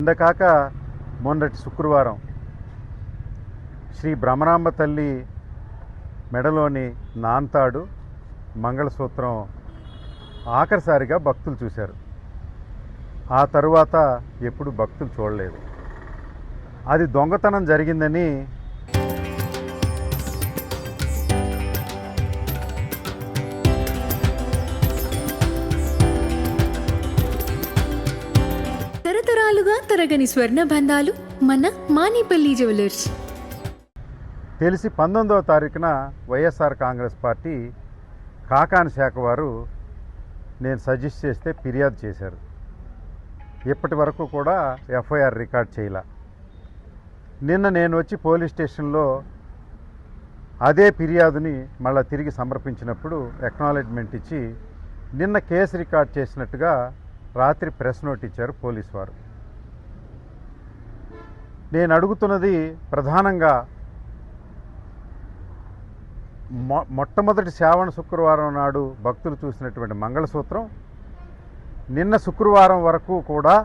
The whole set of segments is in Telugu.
నిన్న కాక మొన్నటి శుక్రవారం శ్రీ భ్రమరాంబ తల్లి మెడలోని నాంతాడు మంగళసూత్రం ఆఖరిసారిగా భక్తులు చూశారు. ఆ తరువాత ఎప్పుడు భక్తులు చూడలేదు. అది దొంగతనం జరిగిందని తరతరాలుగా తరగని స్వర్ణ బంధాలు మన మానేపల్లి జ్యువెలర్స్. తెలిసి 19వ తారీఖున వైఎస్ఆర్ కాంగ్రెస్ పార్టీ కాకాని శాఖ వారు నేను సజెస్ట్ చేస్తే ఫిర్యాదు చేశారు. ఇప్పటి వరకు కూడా ఎఫ్ఐఆర్ రికార్డ్ చేయలే. నిన్న నేను వచ్చి పోలీస్ స్టేషన్లో అదే ఫిర్యాదుని మళ్ళీ తిరిగి సమర్పించినప్పుడు ఎక్నాలెడ్జ్మెంట్ ఇచ్చి నిన్న కేసు రికార్డ్ చేసినట్టుగా రాత్రి ప్రెస్ నోట్ ఇచ్చారు పోలీసు వారు. నేను అడుగుతున్నది ప్రధానంగా మొట్టమొదటి శ్రావణ శుక్రవారం నాడు భక్తులు చూసినటువంటి మంగళసూత్రం నిన్న శుక్రవారం వరకు కూడా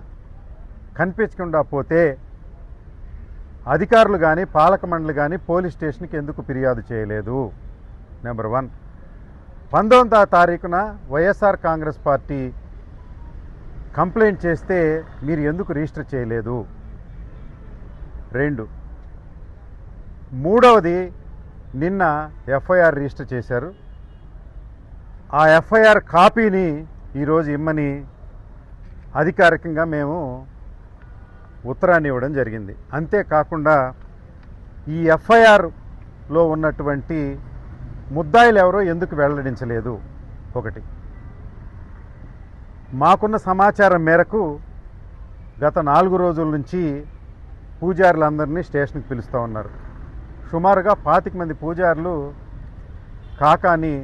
కనిపించకుండా పోతే అధికారులు కానీ పాలక మండలి కానీ పోలీస్ స్టేషన్కి ఎందుకు ఫిర్యాదు చేయలేదు? నెంబర్ 1. 19వ తారీఖున వైఎస్ఆర్ కాంగ్రెస్ పార్టీ కంప్లైంట్ చేస్తే మీరు ఎందుకు రిజిస్టర్ చేయలేదు? 2. మూడవది, నిన్న ఎఫ్ఐఆర్ రిజిస్టర్ చేశారు. ఆ ఎఫ్ఐఆర్ కాపీని ఈరోజు ఇమ్మని అధికారికంగా మేము ఉత్తరాన్ని ఇవ్వడం జరిగింది. అంతేకాకుండా ఈ ఎఫ్ఐఆర్లో ఉన్నటువంటి ముద్దాయిలు ఎవరో ఎందుకు వెల్లడించలేదు? 1. మాకున్న సమాచారం మేరకు గత 4 రోజుల నుంచి పూజారులందరినీ స్టేషన్కి పిలుస్తూ ఉన్నారు. సుమారుగా 25 మంది పూజారులు కాకాని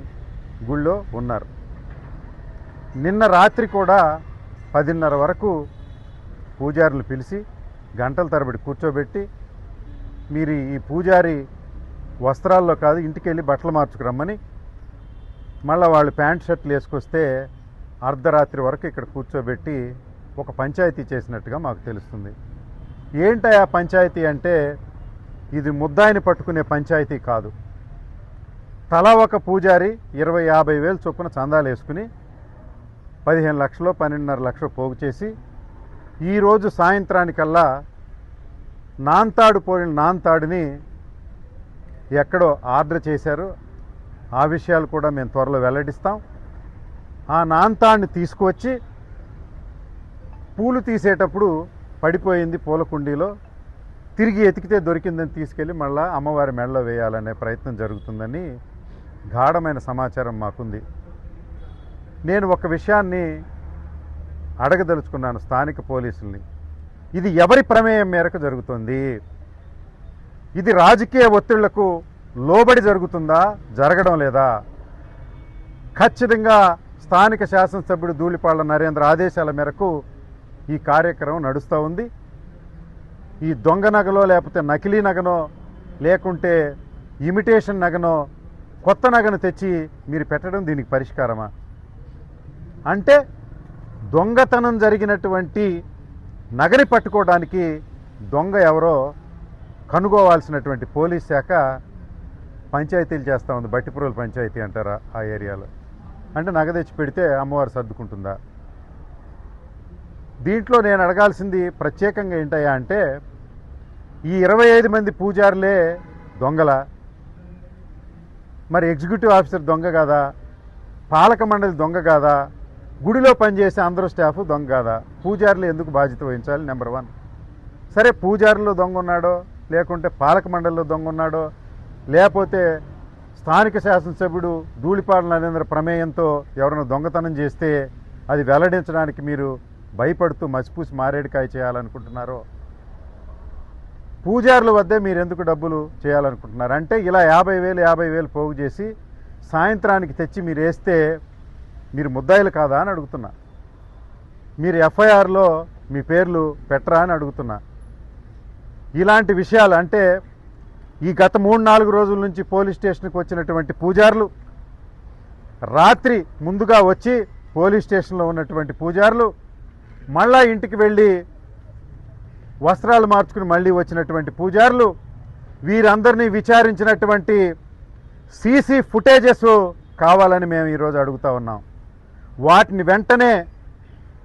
గుళ్ళో ఉన్నారు. నిన్న రాత్రి కూడా 10:30 వరకు పూజారులు పిలిచి గంటల తరబడి కూర్చోబెట్టి మీరు ఈ పూజారి వస్త్రాల్లో కాదు ఇంటికి వెళ్ళి బట్టలు మార్చుకురమ్మని మళ్ళీ వాళ్ళు ప్యాంట్ షర్ట్లు వేసుకొస్తే అర్ధరాత్రి వరకు ఇక్కడ కూర్చోబెట్టి ఒక పంచాయతీ చేసినట్టుగా మాకు తెలుస్తుంది. ఏంటా పంచాయతీ అంటే ఇది ముద్దాయిని పట్టుకునే పంచాయతీ కాదు. తలా ఒక పూజారి 20-50 వేలు చొప్పున చందాలు వేసుకుని 15 లక్షలు 12.5 లక్షలు పోగు చేసి ఈరోజు సాయంత్రానికల్లా పోయిన నాంతాడుని ఎక్కడో ఆర్డర్ చేశారు. ఆ విషయాలు కూడా మేము త్వరలో వెల్లడిస్తాం. ఆ నాంతాడిని తీసుకువచ్చి పూలు తీసేటప్పుడు పడిపోయింది పూల కుండీలో, తిరిగి ఎతికితే దొరికిందని తీసుకెళ్ళి మళ్ళా అమ్మవారి మెడలో వేయాలనే ప్రయత్నం జరుగుతుందని గాఢమైన సమాచారం మాకుంది. నేను ఒక విషయాన్ని అడగదలుచుకున్నాను స్థానిక పోలీసుల్ని. ఇది ఎవరి ప్రమేయం మేరకు జరుగుతుంది? ఇది రాజకీయ ఒత్తిళ్లకు లోబడి జరుగుతుందా, జరగడం లేదా? ఖచ్చితంగా స్థానిక శాసనసభ్యుడు ధూళిపాళ్ల నరేంద్ర ఆదేశాల మేరకు ఈ కార్యక్రమం నడుస్తూ ఉంది. ఈ దొంగ నగలో లేకపోతే నకిలీ నగనో లేకుంటే ఇమిటేషన్ నగనో కొత్త నగను తెచ్చి మీరు పెట్టడం దీనికి పరిష్కారమా? అంటే దొంగతనం జరిగినటువంటి నగని పట్టుకోవడానికి దొంగ ఎవరో కనుగోవాల్సినటువంటి పోలీస్ శాఖ పంచాయతీలు చేస్తూ ఉంది. బట్టిపురోలు పంచాయతీ అంటారా ఆ ఏరియాలో. అంటే నగ తెచ్చి పెడితే అమ్మవారు సర్దుకుంటుందా? దీంట్లో నేను అడగాల్సింది ప్రత్యేకంగా ఏంటయ్యా అంటే ఈ 25 మంది పూజారులే దొంగల? మరి ఎగ్జిక్యూటివ్ ఆఫీసర్ దొంగ కాదా? పాలక మండలి దొంగ కాదా? గుడిలో పనిచేసే అందరూ స్టాఫ్ దొంగ కాదా? పూజారులు ఎందుకు బాధ్యత వహించాలి? నెంబర్ 1. సరే, పూజారుల్లో దొంగ ఉన్నాడో లేకుంటే పాలక మండలిలో దొంగ ఉన్నాడో లేకపోతే స్థానిక శాసనసభ్యుడు ధూళిపాళ్ల నరేంద్ర ప్రమేయంతో ఎవరైనా దొంగతనం చేస్తే అది వెల్లడించడానికి మీరు భయపడుతూ మసిపూసి మారేడుకాయ చేయాలనుకుంటున్నారో, పూజారుల వద్దే మీరు ఎందుకు డబ్బులు చేయాలనుకుంటున్నారు? అంటే ఇలా 50,000 పోగు చేసి సాయంత్రానికి తెచ్చి మీరు వేస్తే మీరు ముద్దాయిలు కాదా అని అడుగుతున్నా. మీరు ఎఫ్ఐఆర్లో మీ పేర్లు పెట్టరా అని అడుగుతున్నా. ఇలాంటి విషయాలు అంటే ఈ గత 3-4 రోజుల నుంచి పోలీస్ స్టేషన్కి వచ్చినటువంటి పూజారులు, రాత్రి ముందుగా వచ్చి పోలీస్ స్టేషన్లో ఉన్నటువంటి పూజారులు మళ్ళా ఇంటికి వెళ్ళి వస్త్రాలు మార్చుకుని మళ్ళీ వచ్చినటువంటి పూజారులు, వీరందరినీ విచారించినటువంటి సీసీ ఫుటేజెస్ కావాలని మేము ఈరోజు అడుగుతా ఉన్నాం. వాటిని వెంటనే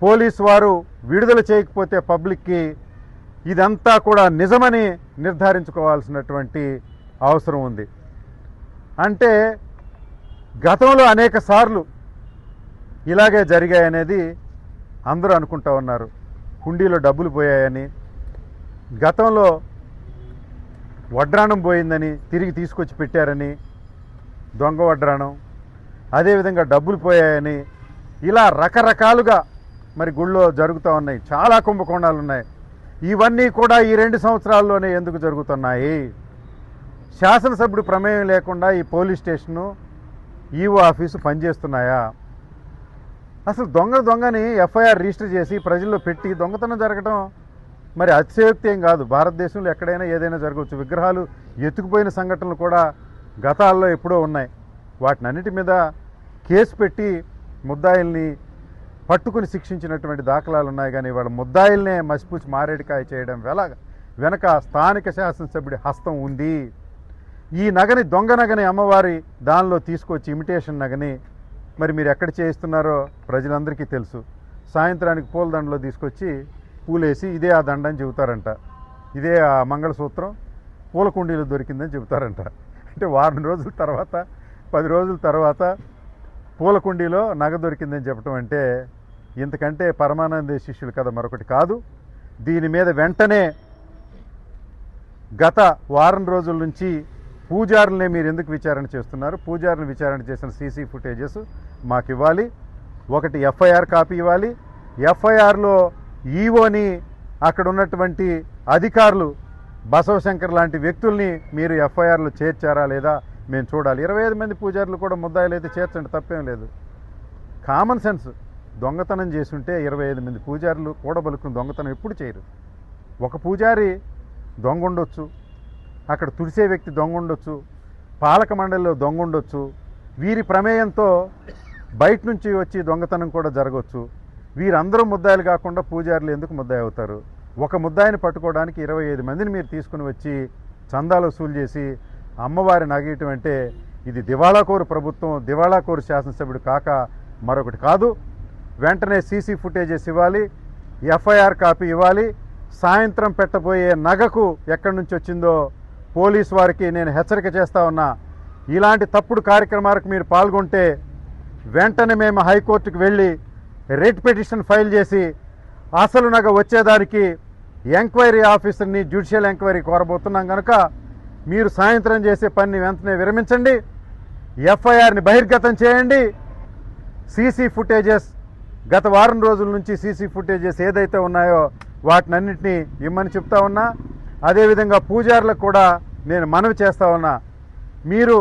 పోలీసు వారు విడుదల చేయకపోతే పబ్లిక్కి ఇదంతా కూడా నిజమని నిర్ధారించుకోవాల్సినటువంటి అవసరం ఉంది. అంటే గతంలో అనేక సార్లు ఇలాగే జరిగాయనేది అందరూ అనుకుంటా ఉన్నారు. హుండీలో డబ్బులు పోయాయని, గతంలో వడ్రాణం పోయిందని తిరిగి తీసుకొచ్చి పెట్టారని, దొంగ వడ్రాణం, అదేవిధంగా డబ్బులు పోయాయని, ఇలా రకరకాలుగా మరి గుళ్ళో జరుగుతూ ఉన్నాయి. చాలా కుంభకోణాలు ఉన్నాయి. ఇవన్నీ కూడా ఈ 2 సంవత్సరాల్లోనే ఎందుకు జరుగుతున్నాయి? శాసనసభ్యుడి ప్రమేయం లేకుండా ఈ పోలీస్ స్టేషను, ఈఓ ఆఫీసు పనిచేస్తున్నాయా? అసలు దొంగని ఎఫ్ఐఆర్ రిజిస్టర్ చేసి ప్రజల్లో పెట్టి దొంగతనం జరగడం మరి అతిశయోక్తి ఏం కాదు. భారతదేశంలో ఎక్కడైనా ఏదైనా జరగవచ్చు. విగ్రహాలు ఎత్తుకుపోయిన సంఘటనలు కూడా గతాల్లో ఎప్పుడో ఉన్నాయి. వాటిని అన్నిటి మీద కేసు పెట్టి ముద్దాయిల్ని పట్టుకుని శిక్షించినటువంటి దాఖలాలు ఉన్నాయి. కానీ వాళ్ళ ముద్దాయిల్నే మసిపూచి మారేడికాయ చేయడం వెనక స్థానిక శాసనసభ్యుడి హస్తం ఉంది. ఈ నగని, దొంగ నగని అమ్మవారి దానిలో తీసుకొచ్చి ఇమిటేషన్ నగని మరి మీరు ఎక్కడ చేయిస్తున్నారో ప్రజలందరికీ తెలుసు. సాయంత్రానికి పూలదండలో తీసుకొచ్చి పూలేసి ఇదే ఆ దండ అని చెబుతారంట, ఇదే ఆ మంగళసూత్రం పూల కుండీలో దొరికిందని చెబుతారంట. అంటే వారం రోజుల తర్వాత, 10 రోజుల తర్వాత పూల కుండీలో నగ దొరికిందని చెప్పడం అంటే ఇంతకంటే పరమానంద శిష్యులు కదా మరొకటి కాదు. దీని మీద వెంటనే గత వారం రోజుల నుంచి పూజారులనే మీరు ఎందుకు విచారణ చేస్తున్నారు? పూజారులను విచారణ చేసిన సీసీ ఫుటేజెస్ మాకు ఇవ్వాలి. ఒకటి ఎఫ్ఐఆర్ కాపీ ఇవ్వాలి. ఎఫ్ఐఆర్లో ఈఓని, అక్కడ ఉన్నటువంటి అధికారులు, బసవశంకర్ లాంటి వ్యక్తుల్ని మీరు ఎఫ్ఐఆర్లో చేర్చారా లేదా మేము చూడాలి. 25 మంది పూజారులు కూడా ముద్దాయిలు అయితే చేర్చండి, తప్పేం లేదు. Common sense. దొంగతనం చేసుంటే 25 మంది పూజారులు కూడబలుకుని దొంగతనం ఎప్పుడు చేయరు. ఒక పూజారి దొంగ ఉండొచ్చు, అక్కడ తుడిసే వ్యక్తి దొంగ ఉండొచ్చు, పాలక మండలిలో దొంగ ఉండొచ్చు. వీరి ప్రమేయంతో బయట నుంచి వచ్చి దొంగతనం కూడా జరగవచ్చు. వీరందరూ ముద్దాయిలు కాకుండా పూజారులు ఎందుకు ముద్దాయి అవుతారు? ఒక ముద్దాయిని పట్టుకోవడానికి 25 మందిని మీరు తీసుకుని వచ్చి చందాలు వసూలు చేసి అమ్మవారి నగేయటం అంటే ఇది దివాళాకోరు ప్రభుత్వం, దివాళాకోరు శాసనసభ్యుడు కాక మరొకటి కాదు. వెంటనే సీసీ ఫుటేజెస్ ఇవ్వాలి, ఎఫ్ఐఆర్ కాపీ ఇవ్వాలి. సాయంత్రం పెట్టబోయే నగకు ఎక్కడి నుంచి వచ్చిందో పోలీసు వారికి నేను హెచ్చరిక చేస్తా ఉన్నా. ఇలాంటి తప్పుడు కార్యక్రమాలకు మీరు పాల్గొంటే వెంటనే మేము హైకోర్టుకు వెళ్ళి రిట్ పిటిషన్ ఫైల్ చేసి అసలు నగ వచ్చేదానికి ఎంక్వైరీ ఆఫీసర్ని జ్యుడిషియల్ ఎంక్వైరీ కోరబోతున్నాం కనుక మీరు సాయంత్రం చేసే పని వెంటనే విరమించండి, ఎఫ్ఐఆర్ని బహిర్గతం చేయండి. సీసీ ఫుటేజెస్, గత వారం రోజుల నుంచి సీసీ ఫుటేజెస్ ఏదైతే ఉన్నాయో వాటినన్నింటినీ ఇమ్మని చెప్తా ఉన్నా. అదేవిధంగా పూజారులకు కూడా నేను మనవి చేస్తా ఉన్నా, మీరు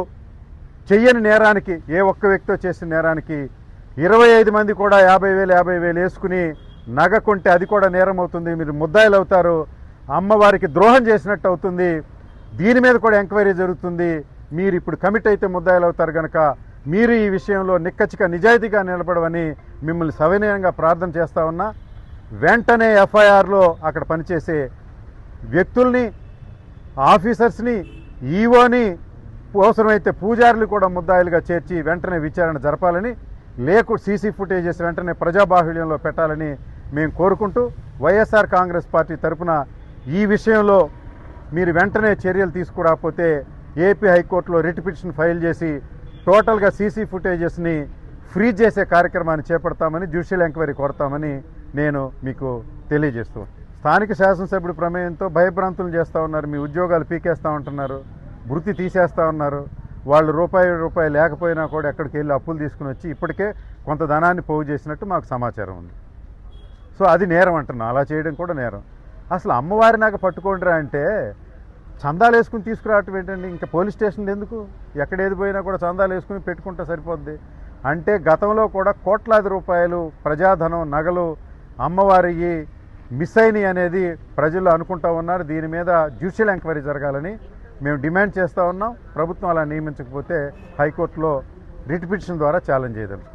చెయ్యని నేరానికి, ఏ ఒక్క వ్యక్తితో చేసిన నేరానికి 25 మంది కూడా 50,000 వేసుకుని నగ కొంటే అది కూడా నేరం అవుతుంది. మీరు ముద్దాయిలు అవుతారు, అమ్మవారికి ద్రోహం చేసినట్టు అవుతుంది. దీని మీద కూడా ఎంక్వైరీ జరుగుతుంది. మీరు ఇప్పుడు కమిట్ అయితే ముద్దాయిలు అవుతారు కనుక మీరు ఈ విషయంలో నిక్కచ్చిగా నిజాయితీగా నిలబడవని మిమ్మల్ని సవినయంగా ప్రార్థన చేస్తా ఉన్నా. వెంటనే ఎఫ్ఐఆర్లో అక్కడ పనిచేసే వ్యక్తుల్ని, ఆఫీసర్స్ని, ఈఓని, అవసరమైతే పూజారులు కూడా ముద్దాయిలుగా చేర్చి వెంటనే విచారణ జరపాలని, సీసీ ఫుటేజెస్ వెంటనే ప్రజాబాహుళ్యంలో పెట్టాలని మేము కోరుకుంటూ వైఎస్ఆర్ కాంగ్రెస్ పార్టీ తరఫున ఈ విషయంలో మీరు వెంటనే చర్యలు తీసుకురాకపోతే ఏపీ హైకోర్టులో రిట్ పిటిషన్ ఫైల్ చేసి టోటల్గా సీసీ ఫుటేజెస్ని ఫ్రీజ్ చేసే కార్యక్రమాన్ని చేపడతామని, జ్యుడిషియల్ ఎంక్వైరీ కోరతామని నేను మీకు తెలియజేస్తూ, స్థానిక శాసనసభ్యుడి ప్రమేయంతో భయభ్రాంతులు చేస్తూ ఉన్నారు. మీ ఉద్యోగాలు పీకేస్తూ ఉంటున్నారు, వృత్తి తీసేస్తూ ఉన్నారు. వాళ్ళు రూపాయి లేకపోయినా కూడా ఎక్కడికి వెళ్ళి అప్పులు తీసుకుని వచ్చి ఇప్పటికే కొంత ధనాన్ని పోగు చేసినట్టు మాకు సమాచారం ఉంది. సో అది నేరం అంటున్నాం, అలా చేయడం కూడా నేరం. అసలు అమ్మవారి నాక పట్టుకోండిరా అంటే చందాలు వేసుకుని తీసుకురావటం ఏంటండి? ఇంకా పోలీస్ స్టేషన్లు ఎందుకు? ఎక్కడేది పోయినా కూడా చందాలు వేసుకుని పెట్టుకుంటే సరిపోద్ది. అంటే గతంలో కూడా కోట్లాది రూపాయలు ప్రజాధనం, నగలు అమ్మవారికి మిస్ అయినాయి అనేది ప్రజలు అనుకుంటా ఉన్నారు. దీని మీద జ్యుడిషియల్ ఎంక్వైరీ జరగాలని మేము డిమాండ్ చేస్తూ ఉన్నాం. ప్రభుత్వం అలా నియమించకపోతే హైకోర్టులో రిట్ పిటిషన్ ద్వారా ఛాలెంజ్ చేయదాం.